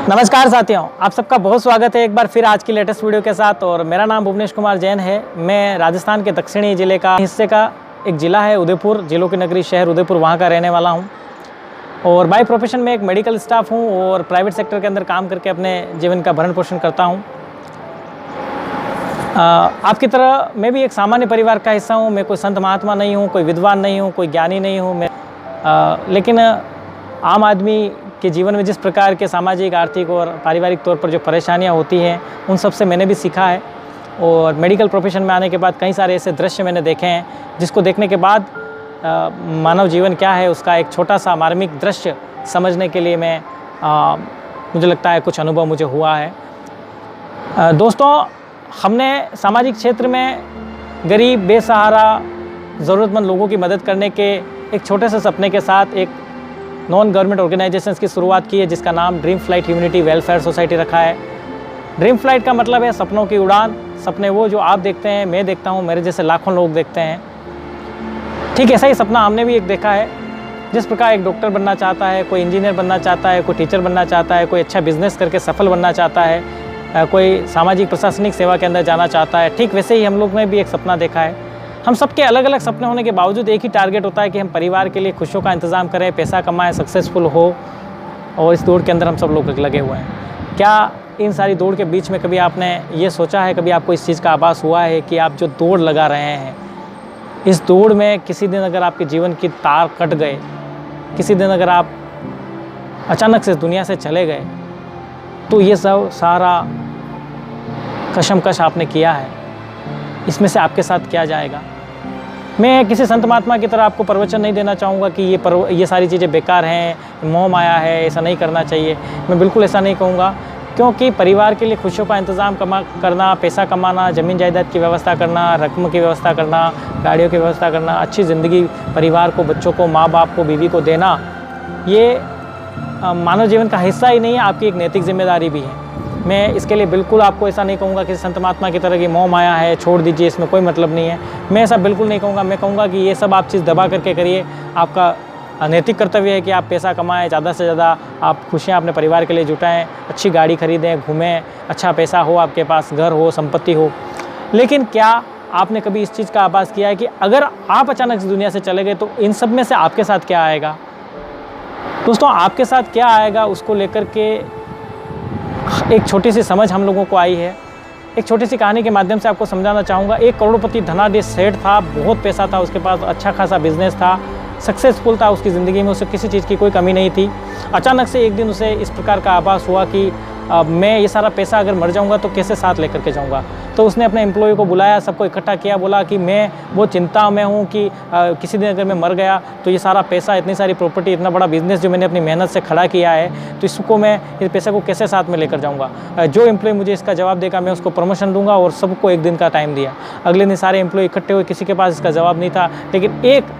नमस्कार साथियों, आप सबका बहुत स्वागत है एक बार फिर आज की लेटेस्ट वीडियो के साथ। और मेरा नाम भुवनेश कुमार जैन है। मैं राजस्थान के दक्षिणी ज़िले का हिस्से का एक ज़िला है उदयपुर, जिलों की नगरी शहर उदयपुर, वहाँ का रहने वाला हूँ। और बाय प्रोफेशन में एक मेडिकल स्टाफ हूँ और प्राइवेट सेक्टर के अंदर काम करके अपने जीवन का भरण पोषण करता हूँ। आपकी तरह मैं भी एक सामान्य परिवार का हिस्सा हूँ। मैं कोई संत महात्मा नहीं हूँ, कोई विद्वान नहीं हूँ, कोई ज्ञानी नहीं हूँ। लेकिन आम आदमी के जीवन में जिस प्रकार के सामाजिक, आर्थिक और पारिवारिक तौर पर जो परेशानियां होती हैं, उन सब से मैंने भी सीखा है। और मेडिकल प्रोफेशन में आने के बाद कई सारे ऐसे दृश्य मैंने देखे हैं जिसको देखने के बाद मानव जीवन क्या है उसका एक छोटा सा मार्मिक दृश्य समझने के लिए मुझे लगता है कुछ अनुभव मुझे हुआ है। दोस्तों, हमने सामाजिक क्षेत्र में गरीब, बेसहारा, ज़रूरतमंद लोगों की मदद करने के एक छोटे से सपने के साथ एक नॉन गवर्नमेंट ऑर्गेनाइजेशंस की शुरुआत की है, जिसका नाम dream flight humanity welfare society रखा है। ड्रीम फ्लाइट का मतलब है सपनों की उड़ान। सपने वो जो आप देखते हैं, मैं देखता हूँ, मेरे जैसे लाखों लोग देखते हैं। ठीक ऐसा ही सपना हमने भी एक देखा है। जिस प्रकार एक डॉक्टर बनना चाहता है, कोई इंजीनियर बनना चाहता है, कोई टीचर बनना चाहता है, कोई अच्छा बिजनेस करके सफल बनना चाहता है, कोई सामाजिक प्रशासनिक सेवा के अंदर जाना चाहता है, ठीक वैसे ही हम लोग ने भी एक सपना देखा है। हम सबके अलग अलग सपने होने के बावजूद एक ही टारगेट होता है कि हम परिवार के लिए खुशियों का इंतज़ाम करें, पैसा कमाएं, सक्सेसफुल हो। और इस दौड़ के अंदर हम सब लोग लगे हुए हैं। क्या इन सारी दौड़ के बीच में कभी आपने ये सोचा है, कभी आपको इस चीज़ का आभास हुआ है कि आप जो दौड़ लगा रहे हैं, इस दौड़ में किसी दिन अगर आपके जीवन की तार कट गए, किसी दिन अगर आप अचानक से दुनिया से चले गए, तो ये सब सारा कशमकश आपने किया है, इसमें से आपके साथ क्या जाएगा। मैं किसी संत महात्मा की तरह आपको प्रवचन नहीं देना चाहूँगा कि ये सारी चीज़ें बेकार हैं, मोह माया है, ऐसा नहीं करना चाहिए। मैं बिल्कुल ऐसा नहीं कहूँगा, क्योंकि परिवार के लिए खुशियों का इंतज़ाम करना, पैसा कमाना, ज़मीन जायदाद की व्यवस्था करना, रकम की व्यवस्था करना, गाड़ियों की व्यवस्था करना, अच्छी ज़िंदगी परिवार को, बच्चों को, माँ बाप को, बीवी को देना, ये मानव जीवन का हिस्सा ही नहीं है, आपकी एक नैतिक जिम्मेदारी भी है। मैं इसके लिए बिल्कुल आपको ऐसा नहीं कहूँगा कि संत महात्मा की तरह की मोह माया है, छोड़ दीजिए, इसमें कोई मतलब नहीं है। मैं ऐसा बिल्कुल नहीं कहूँगा। मैं कहूँगा कि ये सब आप चीज़ दबा करके करिए। आपका नैतिक कर्तव्य है कि आप पैसा कमाएं, ज़्यादा से ज़्यादा आप खुशियाँ अपने परिवार के लिए जुटाएं, अच्छी गाड़ी खरीदें, घूमें, अच्छा पैसा हो, आपके पास घर हो, संपत्ति हो। लेकिन क्या आपने कभी इस चीज़ का आभास किया है कि अगर आप अचानक से दुनिया से चले गए तो इन सब में से आपके साथ क्या आएगा? दोस्तों, आपके साथ क्या आएगा उसको लेकर के एक छोटी सी समझ हम लोगों को आई है। एक छोटी सी कहानी के माध्यम से आपको समझाना चाहूँगा। एक करोड़पति धनाढ्य सेठ था, बहुत पैसा था उसके पास, अच्छा खासा बिजनेस था, सक्सेसफुल था उसकी ज़िंदगी में, उसे किसी चीज़ की कोई कमी नहीं थी। अचानक से एक दिन उसे इस प्रकार का आभास हुआ कि मैं ये सारा पैसा अगर मर जाऊँगा तो कैसे साथ लेकर के जाऊँगा। तो उसने अपने एम्प्लॉय को बुलाया, सबको इकट्ठा किया, बोला कि मैं बहुत चिंता में हूँ कि किसी दिन अगर मैं मर गया तो ये सारा पैसा, इतनी सारी प्रॉपर्टी, इतना बड़ा बिजनेस जो मैंने अपनी मेहनत से खड़ा किया है, तो इसको मैं इस पैसे को कैसे साथ में लेकर जाऊँगा। जो एम्प्लॉय मुझे इसका जवाब देगा मैं उसको प्रमोशन दूंगा। और सबको एक दिन का टाइम दिया। अगले दिन सारे एम्प्लॉय इकट्ठे हुए, किसी के पास इसका जवाब नहीं था, लेकिन एक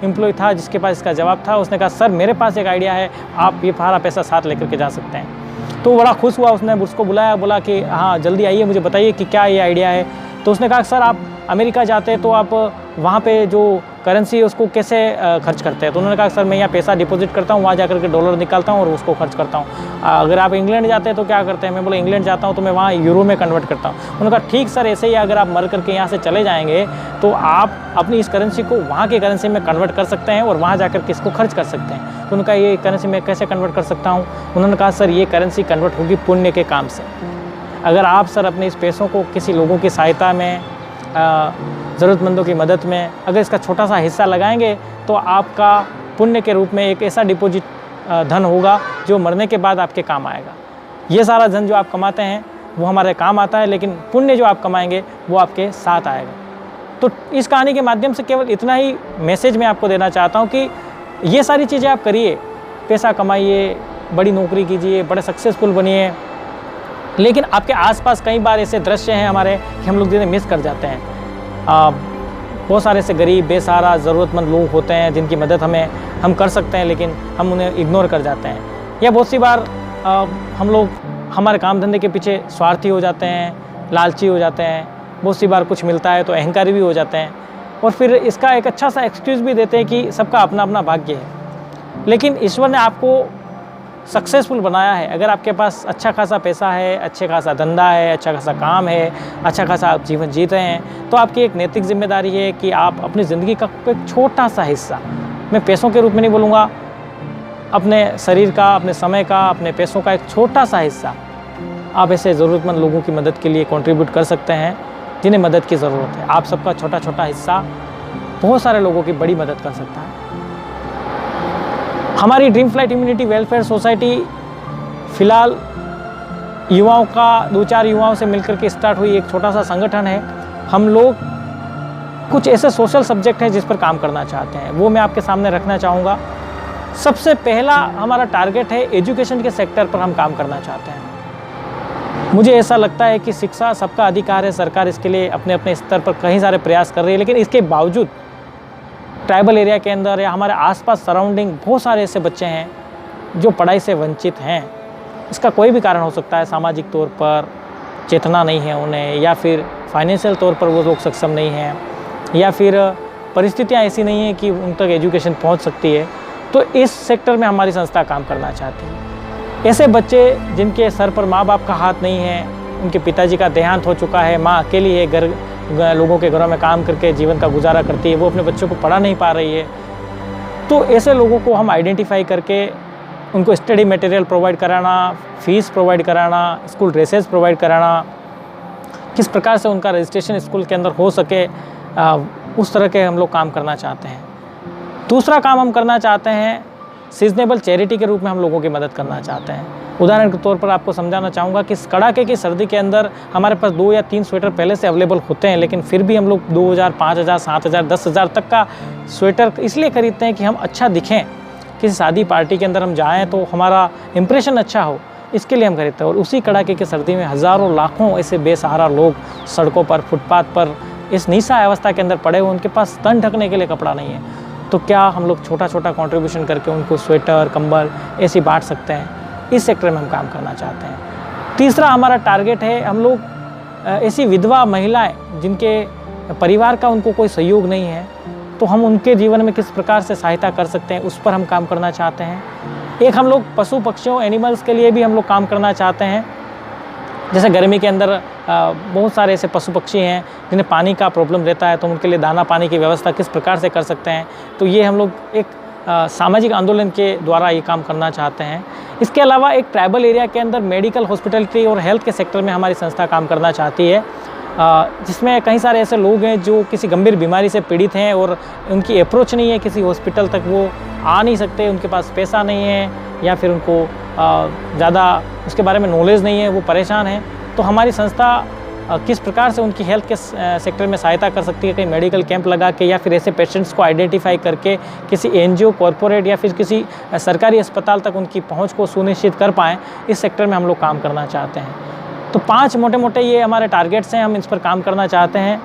एम्प्लॉय था जिसके पास इसका जवाब था। उसने कहा, सर मेरे पास एक आइडिया है, आप ये सारा पैसा साथ लेकर के जा सकते हैं। तो बड़ा खुश हुआ, उसने उसको बुलाया, बोला कि हाँ जल्दी आइए, मुझे बताइए कि क्या ये आइडिया है। तो उसने कहा, सर आप अमेरिका जाते हैं तो आप वहाँ पे जो करेंसी है उसको कैसे खर्च करते हैं? तो उन्होंने कहा, सर मैं यहाँ पैसा डिपॉजिट करता हूँ, वहाँ जाकर के डॉलर निकालता हूँ और उसको खर्च करता हूँ। अगर आप इंग्लैंड जाते हैं तो क्या करते हैं? मैं बोला, इंग्लैंड जाता हूँ तो मैं वहाँ यूरो में कन्वर्ट करता हूँ। उन्होंने कहा, ठीक सर, ऐसे ही अगर आप मर करके यहाँ से चले जाएंगे तो आप अपनी इस करेंसी को वहाँ की करेंसी में कन्वर्ट कर सकते हैं और वहाँ जाकर के इसको खर्च कर सकते हैं। तो उन्होंने कहा, ये करेंसी मैं कैसे कन्वर्ट कर सकता हूँ? उन्होंने कहा, सर ये करेंसी कन्वर्ट होगी पुण्य के काम से। अगर आप सर अपने इस पैसों को किसी लोगों की सहायता में, ज़रूरतमंदों की मदद में अगर इसका छोटा सा हिस्सा लगाएंगे तो आपका पुण्य के रूप में एक ऐसा डिपॉजिट धन होगा जो मरने के बाद आपके काम आएगा। ये सारा धन जो आप कमाते हैं वो हमारे काम आता है, लेकिन पुण्य जो आप कमाएंगे वो आपके साथ आएगा। तो इस कहानी के माध्यम से केवल इतना ही मैसेज मैं आपको देना चाहता हूँ कि ये सारी चीज़ें आप करिए, पैसा कमाइए, बड़ी नौकरी कीजिए, बड़े सक्सेसफुल बनिए, लेकिन आपके आसपास कई बार ऐसे दृश्य हैं हमारे कि हम लोग जिन्हें मिस कर जाते हैं। बहुत सारे ऐसे गरीब, बेसहारा, ज़रूरतमंद लोग होते हैं जिनकी मदद हम कर सकते हैं, लेकिन हम उन्हें इग्नोर कर जाते हैं। या बहुत सी बार हम लोग हमारे काम धंधे के पीछे स्वार्थी हो जाते हैं, लालची हो जाते हैं। बहुत सी बार कुछ मिलता है तो अहंकारी भी हो जाते हैं और फिर इसका एक अच्छा सा एक्सक्यूज़ भी देते हैं कि सबका अपना अपना भाग्य है। लेकिन ईश्वर ने आपको सक्सेसफुल बनाया है, अगर आपके पास अच्छा खासा पैसा है, अच्छे खासा धंधा है, अच्छा खासा काम है, अच्छा खासा आप जीवन जीते हैं, तो आपकी एक नैतिक जिम्मेदारी है कि आप अपनी ज़िंदगी का एक छोटा सा हिस्सा, मैं पैसों के रूप में नहीं बोलूँगा, अपने शरीर का, अपने समय का, अपने पैसों का एक छोटा सा हिस्सा आप ऐसे ज़रूरतमंद लोगों की मदद के लिए कंट्रीब्यूट कर सकते हैं जिन्हें मदद की ज़रूरत है। आप सबका छोटा छोटा हिस्सा बहुत सारे लोगों की बड़ी मदद कर सकता है। हमारी dream flight immunity welfare society फ़िलहाल युवाओं का 2-4 युवाओं से मिलकर के स्टार्ट हुई एक छोटा सा संगठन है। हम लोग कुछ ऐसे सोशल सब्जेक्ट हैं जिस पर काम करना चाहते हैं, वो मैं आपके सामने रखना चाहूँगा। सबसे पहला हमारा टारगेट है एजुकेशन के सेक्टर पर हम काम करना चाहते हैं। मुझे ऐसा लगता है कि शिक्षा सबका अधिकार है, सरकार इसके लिए अपने अपने स्तर पर कई सारे प्रयास कर रही है, लेकिन इसके बावजूद ट्राइबल एरिया के अंदर या हमारे आसपास सराउंडिंग बहुत सारे ऐसे बच्चे हैं जो पढ़ाई से वंचित हैं। इसका कोई भी कारण हो सकता है, सामाजिक तौर पर चेतना नहीं है उन्हें, या फिर फाइनेंशियल तौर पर वो लोग सक्षम नहीं हैं, या फिर परिस्थितियाँ ऐसी नहीं हैं कि उन तक एजुकेशन पहुँच सकती है। तो इस सेक्टर में हमारी संस्था काम करना चाहती है। ऐसे बच्चे जिनके सर पर माँ बाप का हाथ नहीं है, उनके पिताजी का देहांत हो चुका है, माँ अकेली है, लोगों के घरों में काम करके जीवन का गुजारा करती है, वो अपने बच्चों को पढ़ा नहीं पा रही है, तो ऐसे लोगों को हम आइडेंटिफाई करके उनको स्टडी मटेरियल प्रोवाइड कराना, फीस प्रोवाइड कराना, स्कूल ड्रेसेस प्रोवाइड कराना, किस प्रकार से उनका रजिस्ट्रेशन स्कूल के अंदर हो सके, उस तरह के हम लोग काम करना चाहते हैं। दूसरा काम हम करना चाहते हैं, सीजनेबल चैरिटी के रूप में हम लोगों की मदद करना चाहते हैं। उदाहरण के तौर पर आपको समझाना चाहूँगा कि कड़ाके की सर्दी के अंदर हमारे पास 2 या 3 स्वेटर पहले से अवेलेबल होते हैं, लेकिन फिर भी हम लोग 2000, 5000, 7000, 10,000 तक का स्वेटर इसलिए खरीदते हैं कि हम अच्छा दिखें, किसी शादी पार्टी के अंदर हम जाएँ तो हमारा इंप्रेशन अच्छा हो, इसके लिए हम खरीदते हैं। और उसी कड़ाके की सर्दी में हज़ारों लाखों ऐसे बेसहारा लोग सड़कों पर, फुटपाथ पर इस निस्सहाय अवस्था के अंदर पड़े हुए, उनके पास तन ढकने के लिए कपड़ा नहीं है। तो क्या हम लोग छोटा छोटा कंट्रीब्यूशन करके उनको स्वेटर, कंबल ऐसी बांट सकते हैं? इस सेक्टर में हम काम करना चाहते हैं। तीसरा हमारा टारगेट है, हम लोग ऐसी विधवा महिलाएं जिनके परिवार का उनको कोई सहयोग नहीं है, तो हम उनके जीवन में किस प्रकार से सहायता कर सकते हैं, उस पर हम काम करना चाहते हैं। एक हम लोग पशु पक्षियों, एनिमल्स के लिए भी हम लोग काम करना चाहते हैं। जैसे गर्मी के अंदर बहुत सारे ऐसे पशु पक्षी हैं जिन्हें पानी का प्रॉब्लम रहता है, तो उनके लिए दाना पानी की व्यवस्था किस प्रकार से कर सकते हैं, तो ये हम लोग एक सामाजिक आंदोलन के द्वारा ये काम करना चाहते हैं। इसके अलावा एक ट्राइबल एरिया के अंदर मेडिकल, हॉस्पिटलिटी और हेल्थ के सेक्टर में हमारी संस्था काम करना चाहती है, जिसमें कई सारे ऐसे लोग हैं जो किसी गंभीर बीमारी से पीड़ित हैं और उनकी अप्रोच नहीं है किसी हॉस्पिटल तक, वो आ नहीं सकते, उनके पास पैसा नहीं है, या फिर उनको ज़्यादा उसके बारे में नॉलेज नहीं है, वो परेशान हैं। तो हमारी संस्था किस प्रकार से उनकी हेल्थ के सेक्टर में सहायता कर सकती है, कहीं मेडिकल कैंप लगा के, या फिर ऐसे पेशेंट्स को आइडेंटिफाई करके किसी एनजीओ, कॉरपोरेट या फिर किसी सरकारी अस्पताल तक उनकी पहुंच को सुनिश्चित कर पाएँ, इस सेक्टर में हम लोग काम करना चाहते हैं। तो 5 मोटे मोटे ये हमारे टारगेट्स हैं, हम इस पर काम करना चाहते हैं।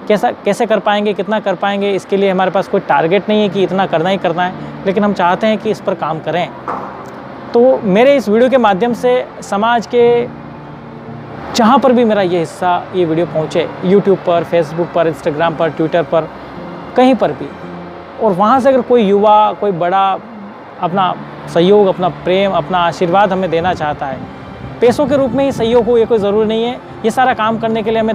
कैसे कर पाएंगे, कितना कर पाएंगे, इसके लिए हमारे पास कोई टारगेट नहीं है कि इतना करना ही करना है, लेकिन हम चाहते हैं कि इस पर काम करें। तो मेरे इस वीडियो के माध्यम से समाज के जहाँ पर भी मेरा ये हिस्सा, ये वीडियो पहुँचे, यूट्यूब पर, फेसबुक पर, इंस्टाग्राम पर, ट्विटर पर, कहीं पर भी, और वहाँ से अगर कोई युवा, कोई बड़ा अपना सहयोग, अपना प्रेम, अपना आशीर्वाद हमें देना चाहता है, पैसों के रूप में ही सहयोग हो, ये कोई ज़रूरी नहीं है। ये सारा काम करने के लिए हमें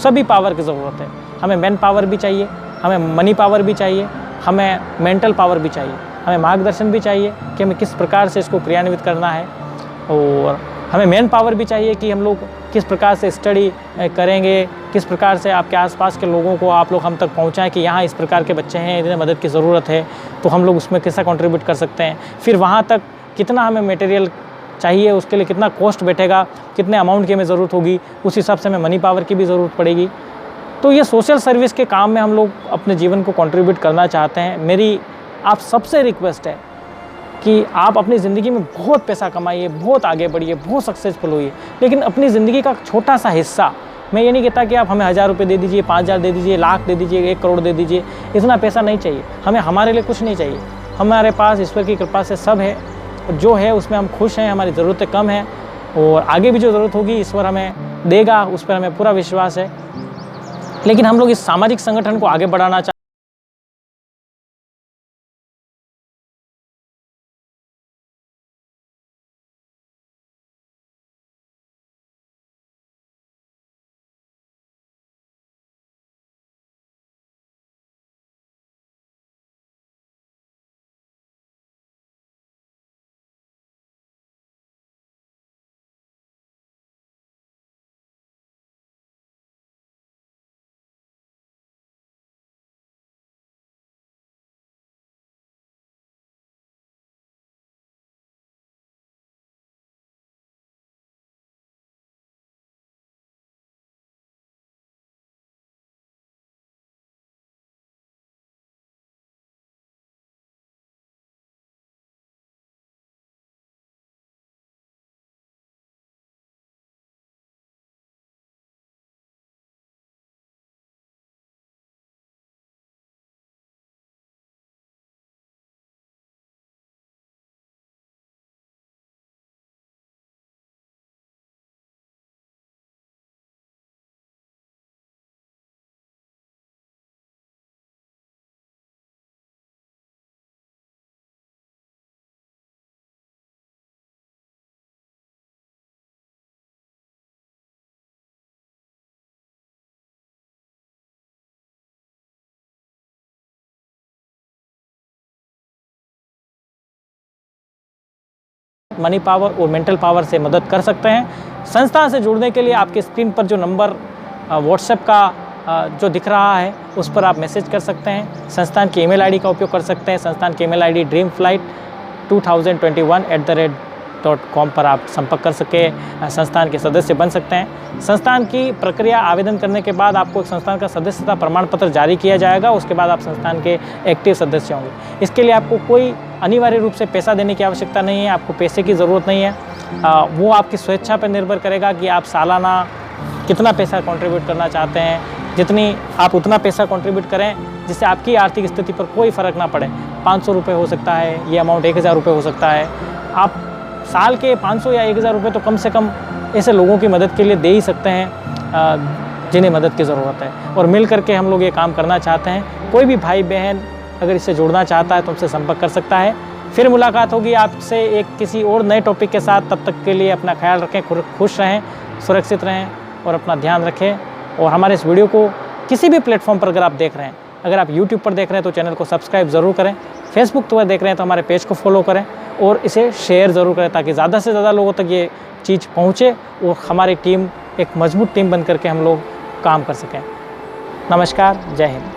सभी पावर की ज़रूरत है। हमें मैन पावर भी चाहिए, हमें मनी पावर भी चाहिए, हमें मेंटल पावर भी चाहिए, हमें मार्गदर्शन भी चाहिए कि हमें किस प्रकार से इसको क्रियान्वित करना है, और हमें मैन पावर भी चाहिए कि हम लोग किस प्रकार से स्टडी करेंगे, किस प्रकार से आपके आसपास के लोगों को आप लोग हम तक पहुंचाएं कि यहाँ इस प्रकार के बच्चे हैं, इन्हें मदद की ज़रूरत है, तो हम लोग उसमें कैसा कंट्रीब्यूट कर सकते हैं। फिर वहाँ तक कितना हमें मटेरियल चाहिए, उसके लिए कितना कॉस्ट बैठेगा, कितने अमाउंट की हमें ज़रूरत होगी, उस हिसाब से हमें मनी पावर की भी ज़रूरत पड़ेगी। तो ये सोशल सर्विस के काम में हम लोग अपने जीवन को कंट्रीब्यूट करना चाहते हैं। मेरी आप सबसे रिक्वेस्ट है कि आप अपनी ज़िंदगी में बहुत पैसा कमाइए, बहुत आगे बढ़िए, बहुत सक्सेसफुल होइए, लेकिन अपनी ज़िंदगी का छोटा सा हिस्सा, मैं ये नहीं कहता कि आप हमें 1000 रुपये दे दीजिए, 5000 दे दीजिए, लाख दे दीजिए, 1 करोड़ दे दीजिए, इतना पैसा नहीं चाहिए हमें। हमारे लिए कुछ नहीं चाहिए, हमारे पास ईश्वर की कृपा से सब है, जो है उसमें हम खुश हैं, हमारी ज़रूरतें कम हैं, और आगे भी जो ज़रूरत होगी ईश्वर हमें देगा, उस पर हमें पूरा विश्वास है। लेकिन हम लोग इस सामाजिक संगठन को आगे बढ़ाना मनी पावर और मेंटल पावर से मदद कर सकते हैं। संस्थान से जुड़ने के लिए आपके स्क्रीन पर जो नंबर व्हाट्सएप का जो दिख रहा है उस पर आप मैसेज कर सकते हैं। संस्थान की ईमेल आईडी का उपयोग कर सकते हैं। संस्थान की ईमेल आईडी dreamflight2021@com पर आप संपर्क कर सके संस्थान के सदस्य बन सकते हैं। संस्थान की प्रक्रिया आवेदन करने के बाद आपको एक संस्थान का सदस्यता प्रमाण पत्र जारी किया जाएगा। उसके बाद आप संस्थान के एक्टिव सदस्य होंगे। इसके लिए आपको कोई अनिवार्य रूप से पैसा देने की आवश्यकता नहीं है, आपको पैसे की ज़रूरत नहीं है। वो आपकी स्वेच्छा पर निर्भर करेगा कि आप सालाना कितना पैसा कंट्रीब्यूट करना चाहते हैं। जितनी आप उतना पैसा कंट्रीब्यूट करें जिससे आपकी आर्थिक स्थिति पर कोई फ़र्क ना पड़े। 500 रुपये हो सकता है, ये अमाउंट 1000 रुपये हो सकता है। आप साल के 500 या 1000 रुपये तो कम से कम ऐसे लोगों की मदद के लिए दे ही सकते हैं जिन्हें मदद की ज़रूरत है। और मिल करके हम लोग ये काम करना चाहते हैं। कोई भी भाई बहन अगर इससे जुड़ना चाहता है तो हमसे संपर्क कर सकता है। फिर मुलाकात होगी आपसे एक किसी और नए टॉपिक के साथ। तब तक के लिए अपना ख्याल रखें, खुश रहें, सुरक्षित रहें और अपना ध्यान रखें। और हमारे इस वीडियो को किसी भी प्लेटफॉर्म पर अगर आप देख रहे हैं, अगर आप यूट्यूब पर देख रहे हैं तो चैनल को सब्सक्राइब ज़रूर करें। फेसबुक पर देख रहे हैं तो हमारे पेज को फॉलो करें और इसे शेयर ज़रूर करें ताकि ज़्यादा से ज़्यादा लोगों तक ये चीज़ पहुँचे और हमारी टीम एक मजबूत टीम बन करके हम लोग काम कर सकें। नमस्कार, जय हिंद।